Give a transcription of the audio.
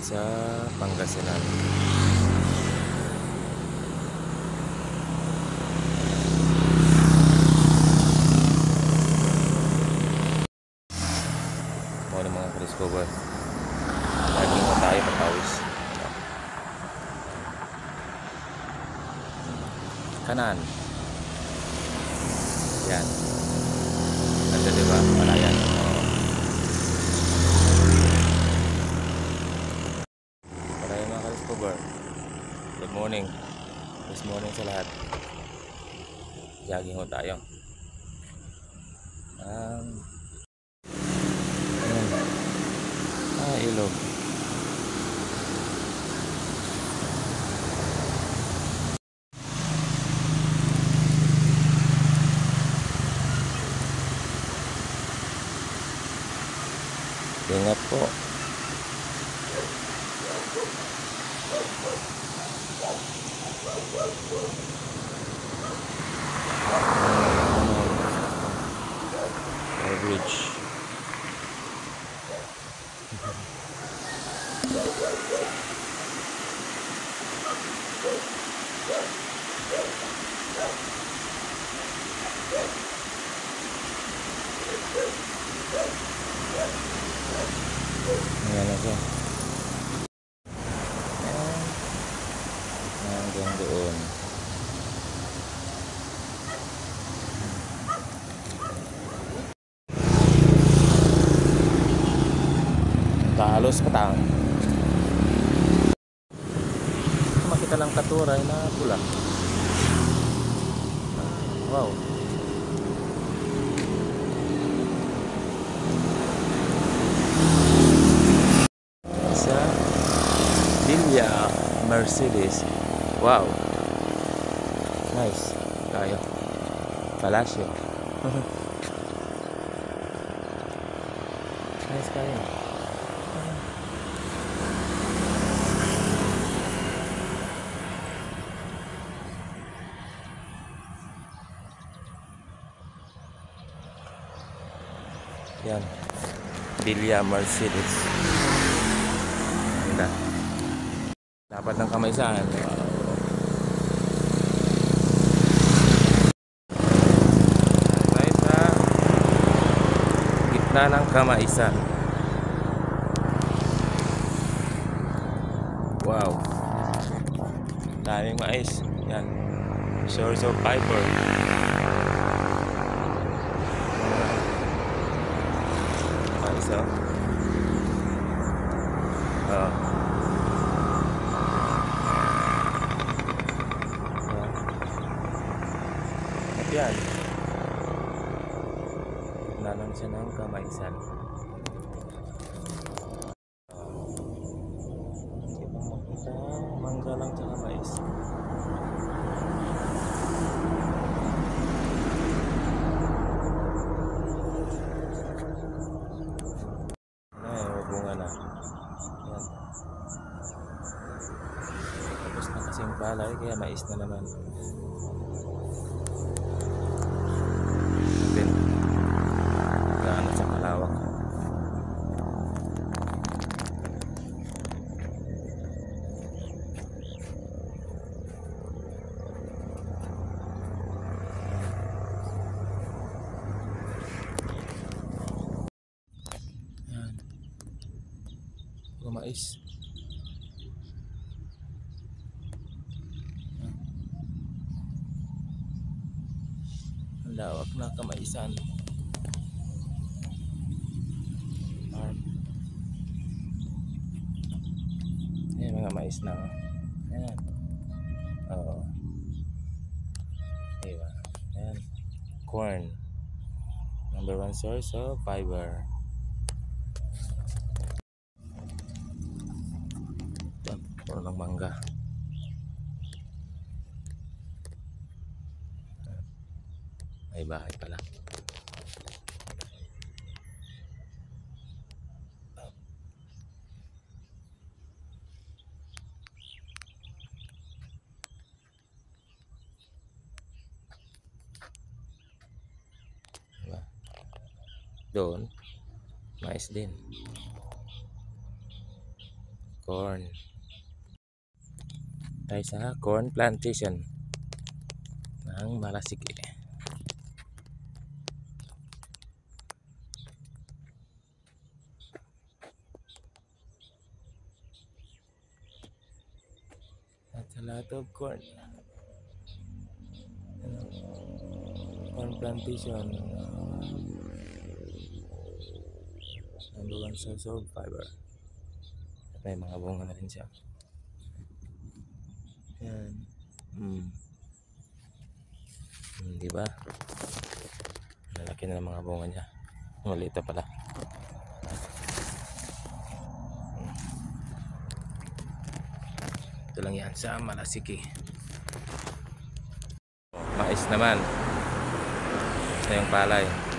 sa Pangasinan. Mga mga ka-discover. Lagi mo tayo patawis. Kanan. Yan. Ganda diba? Malayan. Malayan mga ka-discover. Good morning. Good morning sa lahat. Jogging ho tayo. Ilog. Ingat po. Bridge. Ayan na siya. Hanggang doon. Talos patang. Makita lang katuray na pula. Wow. Sa Villa Mercedes. Wow. Nice. Kayo. Palacio. Nice kayo. Yan. Villa Mercedes. Ganda. Dapat ng Kamaisan. Tayo sa gitna ng Kamaisan. Wow. Daming mais. Yan. Source of fiber. So, yan. Nalang siya ng Kamaisan. Hindi ba makita? Mangga lang tsaka mais. Palay, kaya mais na naman. Then, gaano sa kalawak. Yan. Mais. Lawak na Kamaisan farm. Ayan mga mais na. Ayan. Oo. Diba? Ayan. Corn. Number 1 source of fiber. Puro ng mangga. May bahay pala. Doon mais din. corn. Tayo sa corn plantation ng Malasiki. That's a lot of corn. Corn plantation. Number one source of fiber. At may mga bunga na rin siya. Yan. Diba? Malaki na ng mga bunga niya. Maliit pala. Ito lang yan sa Malasiki. Mais naman. Ito yung palay.